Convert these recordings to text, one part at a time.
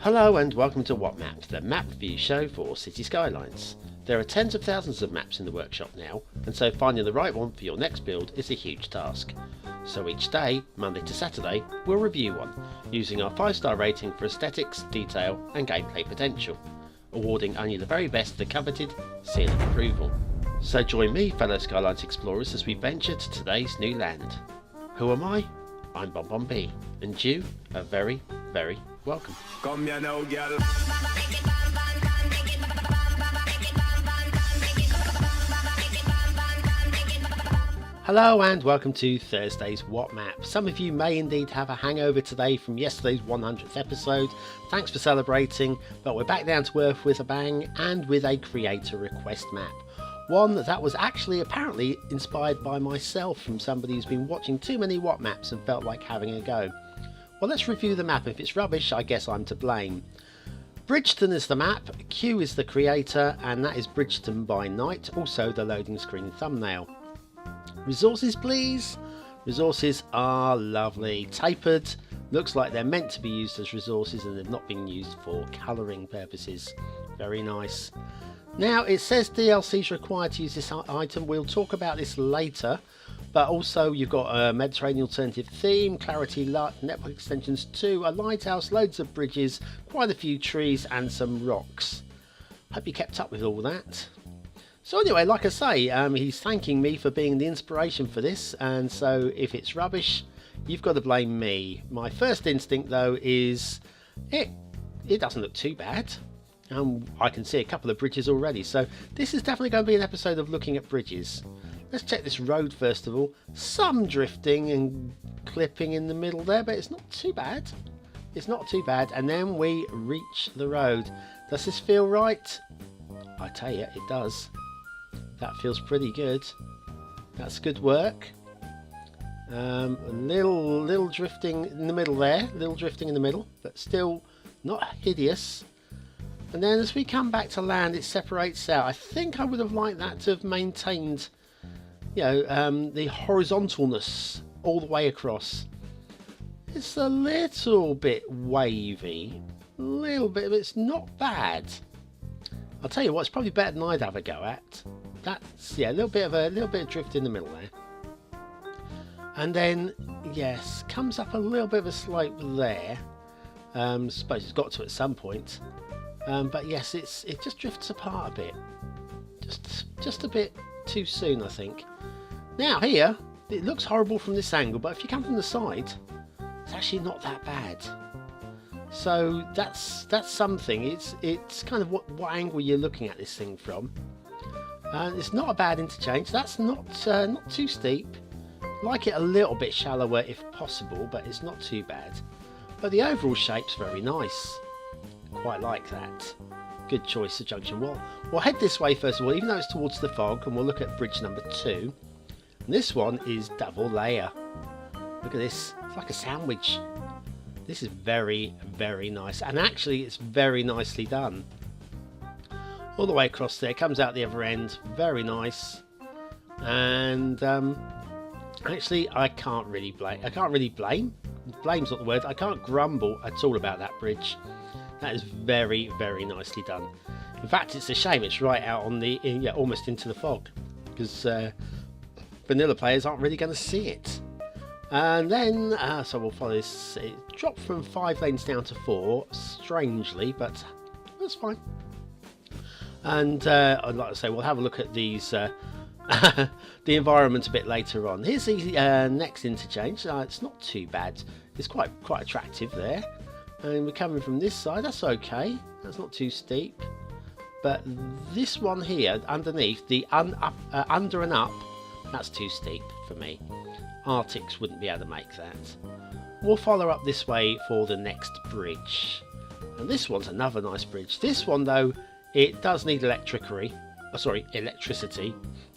Hello and welcome to What Map, the map review show for City Skylines. There are tens of thousands of maps in the workshop now, and so finding the right one for your next build is a huge task. So each day, Monday to Saturday, we'll review one, using our 5-star rating for aesthetics, detail and gameplay potential, awarding only the very best the coveted seal of approval. So join me, fellow Skylines explorers, as we venture to today's new land. Who am I? I'm BonBonB, and you are very, very welcome. Come here now, girl. Hello and welcome to Thursday's What Map. Some of you may indeed have a hangover today from yesterday's 100th episode. Thanks for celebrating, but we're back down to earth with a bang and with a creator request map. One that was actually apparently inspired by myself from somebody who's been watching too many What Maps and felt like having a go. Well, let's review the map. If it's rubbish, I guess I'm to blame. Bridgeton is the map, Q is the creator, and that is Bridgeton by night, also the loading screen thumbnail. Resources, please. Resources are lovely. Tapered, looks like they're meant to be used as resources and they've not been used for colouring purposes. Very nice. Now, it says DLC is required to use this item. We'll talk about this later. But also you've got a Mediterranean alternative theme, clarity, network extensions 2, a lighthouse, loads of bridges, quite a few trees and some rocks. Hope you kept up with all that. So anyway, like I say, he's thanking me for being the inspiration for this, and so if it's rubbish, you've got to blame me. My first instinct though is it doesn't look too bad. I can see a couple of bridges already, so this is definitely going to be an episode of looking at bridges. Let's check this road first of all. Some drifting and clipping in the middle there, but it's not too bad. It's not too bad. And then we reach the road. Does this feel right? I tell you, it does. That feels pretty good. That's good work. A little drifting in the middle there. Little drifting in the middle, but still not hideous. And then as we come back to land, it separates out. I think I would have liked that to have maintained, you know, the horizontalness all the way across. It's a little bit wavy, a little bit, but it's not bad. I'll tell you what, it's probably better than I'd have a go at. That's, yeah, a little bit of drift in the middle there. And then, yes, comes up a little bit of a slope there. Suppose it's got to at some point. But yes, it just drifts apart a bit. Just a bit too soon, I think. Now here, it looks horrible from this angle, but if you come from the side, it's actually not that bad. So that's something. It's kind of what angle you're looking at this thing from. It's not a bad interchange. That's not too steep. Like it a little bit shallower if possible, but it's not too bad. But the overall shape's very nice. Quite like that. Good choice of junction. We'll head this way first of all, even though it's towards the fog, and we'll look at bridge number 2. And this one is double layer. Look at this. It's like a sandwich. This is very, very nice. And actually, it's very nicely done. All the way across there. Comes out the other end. Very nice. And actually, I can't really blame. Blame's not the word. I can't grumble at all about that bridge. That is very, very nicely done. In fact, it's a shame it's right out on the almost into the fog, because vanilla players aren't really going to see it. And then, so we'll follow this. It dropped from 5 lanes down to 4, strangely, but that's fine. And I'd like to say we'll have a look at these the environment a bit later on. Here's the next interchange. It's not too bad. It's quite attractive there. And we're coming from this side. That's okay. That's not too steep. But this one here, underneath, the under and up, that's too steep for me. Arctics wouldn't be able to make that. We'll follow up this way for the next bridge. And this one's another nice bridge. This one, though, it does need electricity.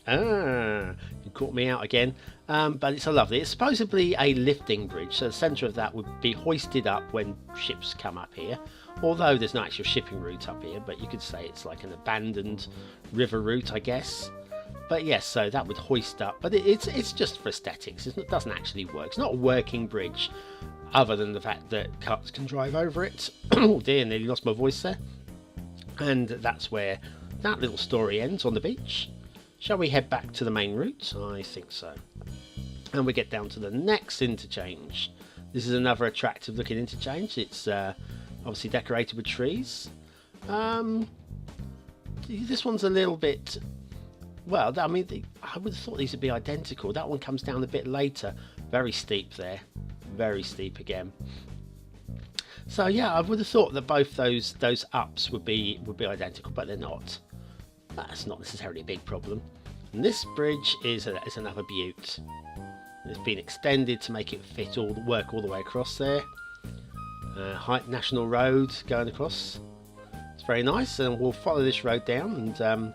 You caught me out again. But it's a lovely. It's supposedly a lifting bridge, so the centre of that would be hoisted up when ships come up here. Although there's no actual shipping route up here, but you could say it's like an abandoned river route, I guess. But yes, so that would hoist up. But it's just for aesthetics. It doesn't actually work. It's not a working bridge. other than the fact that cars can drive over it. Oh dear, nearly lost my voice there. And that's where that little story ends, on the beach. Shall we head back to the main route? I think so. And we get down to the next interchange. This is another attractive looking interchange. It's obviously decorated with trees. This one's a little bit, well, I mean, I would have thought these would be identical. That one comes down a bit later. Very steep there. Very steep again. So yeah, I would have thought that both those ups would be identical, but they're not. That's not necessarily a big problem. And this bridge is another beaut. It's been extended to make it fit work all the way across there. Height National Road going across. It's very nice, and we'll follow this road down. And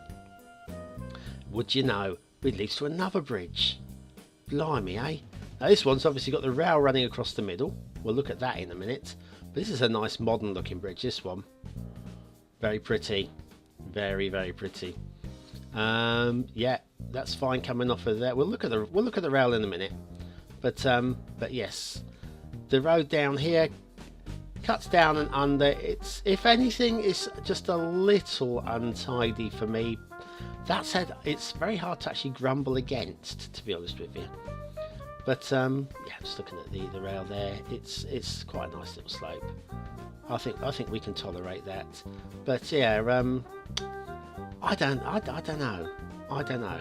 would you know, it leads to another bridge. Blimey, eh? Now this one's obviously got the rail running across the middle. We'll look at that in a minute. But this is a nice modern looking bridge, this one. Very pretty. Very, very pretty. Yeah, that's fine coming off of there. We'll look at the rail in a minute. But yes, the road down here cuts down and under. It's, if anything, it's just a little untidy for me. That said, it's very hard to actually grumble against, to be honest with you. But yeah, just looking at the rail there, it's quite a nice little slope. I think we can tolerate that. But yeah, I don't know.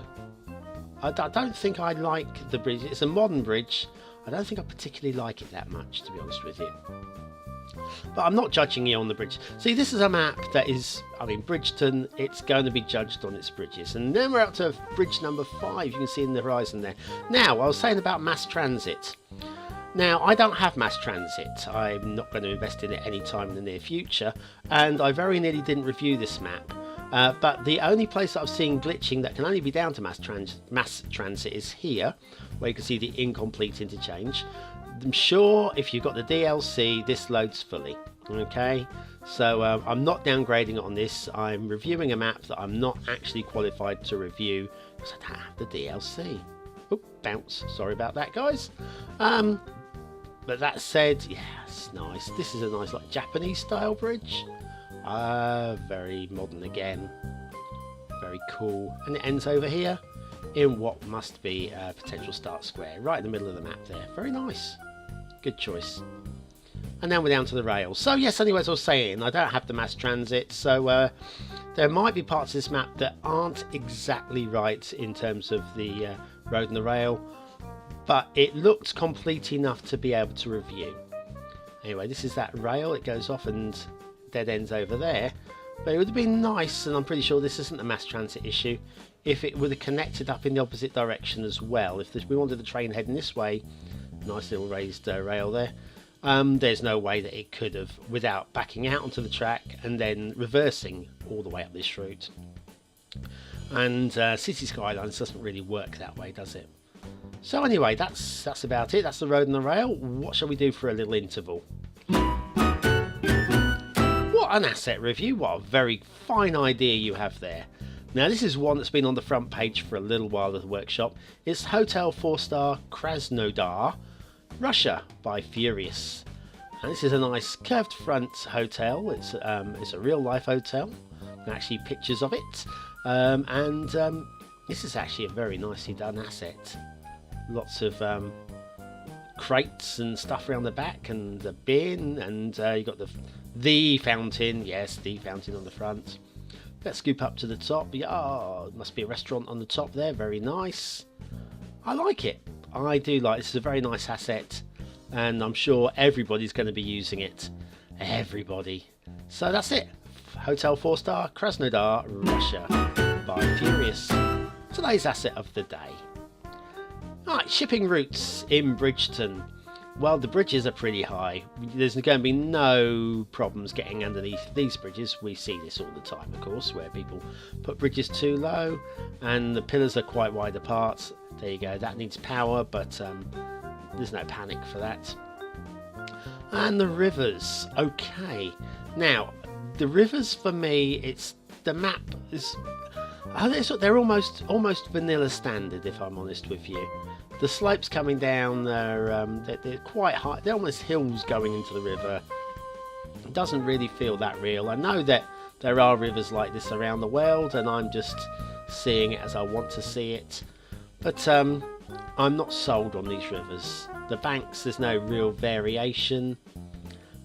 I don't think I like the bridge. It's a modern bridge. I don't think I particularly like it that much, to be honest with you. But I'm not judging you on the bridge. See, this is a map that is, I mean, Bridgeton, it's going to be judged on its bridges. And then we're up to bridge number 5, you can see in the horizon there. Now, I was saying about mass transit. Now, I don't have mass transit. I'm not going to invest in it any time in the near future. And I very nearly didn't review this map. But the only place that I've seen glitching that can only be down to mass transit is here, where you can see the incomplete interchange. I'm sure if you've got the DLC, this loads fully. Okay, so I'm not downgrading it on this. I'm reviewing a map that I'm not actually qualified to review because I don't have the DLC. Oop, bounce. Sorry about that, guys. But that said, yeah, it's nice. This is a nice, like, Japanese style bridge. Very modern again. Very cool. And it ends over here in what must be a potential start square, right in the middle of the map there. Very nice. Good choice. And then we're down to the rails. So yes, anyway, as I was saying, I don't have the mass transit, so there might be parts of this map that aren't exactly right in terms of the road and the rail, but it looked complete enough to be able to review. Anyway, this is that rail. It goes off and dead ends over there. But it would have been nice, and I'm pretty sure this isn't a mass transit issue, if it would have connected up in the opposite direction as well. If we wanted the train heading this way, nice little raised rail there, there's no way that it could have, without backing out onto the track and then reversing all the way up this route. And City Skylines doesn't really work that way, does it? So anyway, that's about it. That's the road and the rail. What shall we do for a little interval? What an asset review. What a very fine idea you have there. Now this is one that's been on the front page for a little while at the workshop. It's Hotel 4-star Krasnodar, Russia by Furious. And this is a nice curved front hotel. It's a real life hotel. And actually pictures of it. This is actually a very nicely done asset. Lots of crates and stuff around the back, and the bin, and you got the fountain. Yes, the fountain on the front. Let's scoop up to the top. Yeah, oh, must be a restaurant on the top there. Very nice. I like it. I do like it. This is a very nice asset, and I'm sure everybody's going to be using it. Everybody. So that's it. Hotel 4-star Krasnodar, Russia by Furious. Today's asset of the day. Right, shipping routes in Bridgeton. Well, the bridges are pretty high. There's going to be no problems getting underneath these bridges. We see this all the time, of course, where people put bridges too low and the pillars are quite wide apart. There you go, that needs power, but there's no panic for that. And the rivers. Okay, now the rivers for me, it's the map is they're almost vanilla standard, if I'm honest with you. The slopes coming down, they're quite high. They're almost hills going into the river. It doesn't really feel that real. I know that there are rivers like this around the world, and I'm just seeing it as I want to see it. But I'm not sold on these rivers. The banks, there's no real variation,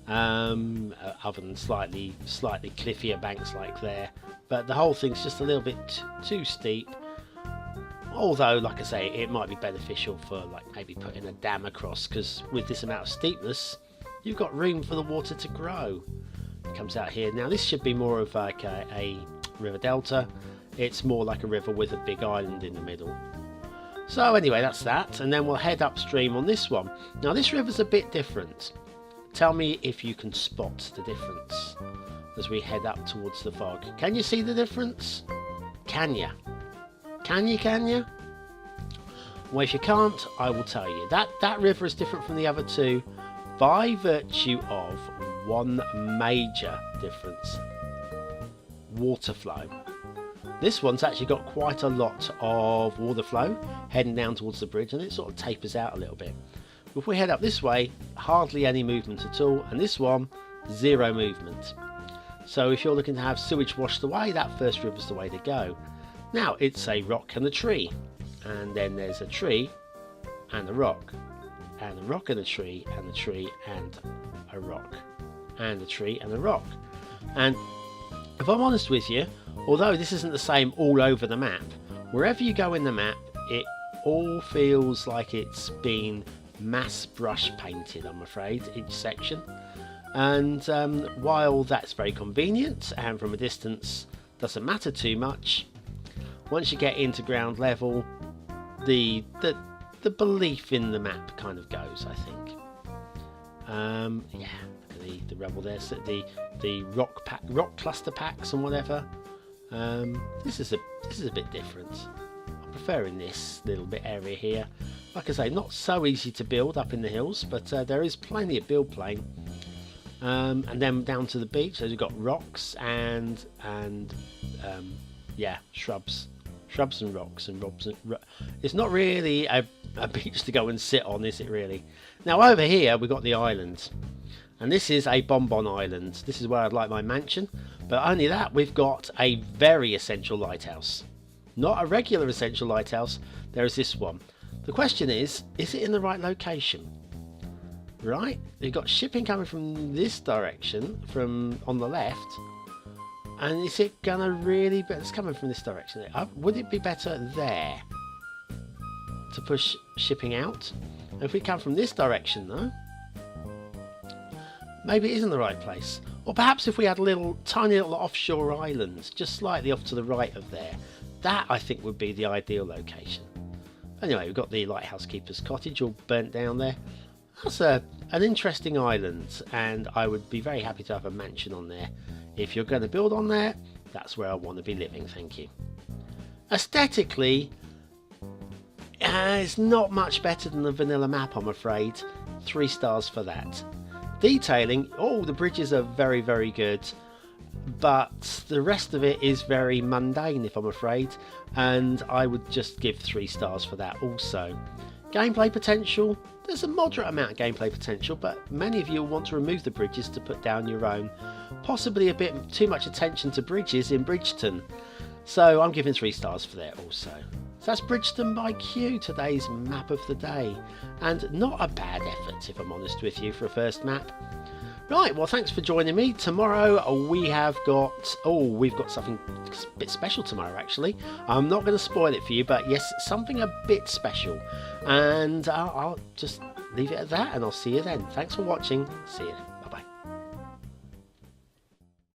other than slightly cliffier banks like there. But the whole thing's just a little bit too steep. Although, like I say, it might be beneficial for like maybe putting a dam across, because with this amount of steepness, you've got room for the water to grow. It comes out here. Now this should be more of like a river delta. It's more like a river with a big island in the middle. So anyway, that's that, and then we'll head upstream on this one. Now this river's a bit different. Tell me if you can spot the difference as we head up towards the fog. Can you see the difference? Can you? Can you? Well, if you can't, I will tell you. That river is different from the other two by virtue of one major difference. Water flow. This one's actually got quite a lot of water flow heading down towards the bridge, and it sort of tapers out a little bit. If we head up this way, hardly any movement at all, and this one, zero movement. So if you're looking to have sewage washed away, that first river's the way to go. Now it's a rock and a tree, and then there's a tree and a rock, and a rock and a tree, and a tree and a rock, and a tree and a rock. And if I'm honest with you, although this isn't the same all over the map, wherever you go in the map, it all feels like it's been mass brush painted, I'm afraid, each section. And while that's very convenient and from a distance doesn't matter too much, once you get into ground level, the belief in the map kind of goes, I think. Yeah, the rubble there, so the rock cluster packs and whatever. This is a bit different. I'm preferring this little bit area here. Like I say, not so easy to build up in the hills, but there is plenty of build plane. And then down to the beach, so you've got rocks and yeah, shrubs and rocks and it's not really a beach to go and sit on, is it really? Now over here we've got the island, and this is a BonBonB island. This is where I'd like my mansion, but only that, we've got a very essential lighthouse. Not a regular essential lighthouse, there is this one. The question is it in the right location? Right, you've got shipping coming from this direction, from on the left, and is it gonna really be, it's coming from this direction. Would it be better there to push shipping out? And if we come from this direction though, maybe it isn't the right place. Or perhaps if we had tiny little offshore islands just slightly off to the right of there, that I think would be the ideal location. Anyway, we've got the lighthouse keeper's cottage all burnt down there. That's an interesting island, and I would be very happy to have a mansion on there. If you're going to build on there, that's where I want to be living, thank you. Aesthetically, it's not much better than the vanilla map, I'm afraid. 3 stars for that. Detailing, the bridges are very, very good, but the rest of it is very mundane, if I'm afraid, and I would just give 3 stars for that also. Gameplay potential, there's a moderate amount of gameplay potential, but many of you will want to remove the bridges to put down your own. Possibly a bit too much attention to bridges in Bridgeton, so I'm giving 3 stars for that also. So that's Bridgeton by Q, today's map of the day, and not a bad effort, if I'm honest with you, for a first map. Right, well, thanks for joining me. Tomorrow we've got something a bit special tomorrow, actually. I'm not going to spoil it for you, but yes, something a bit special. And I'll just leave it at that, and I'll see you then. Thanks for watching. See you.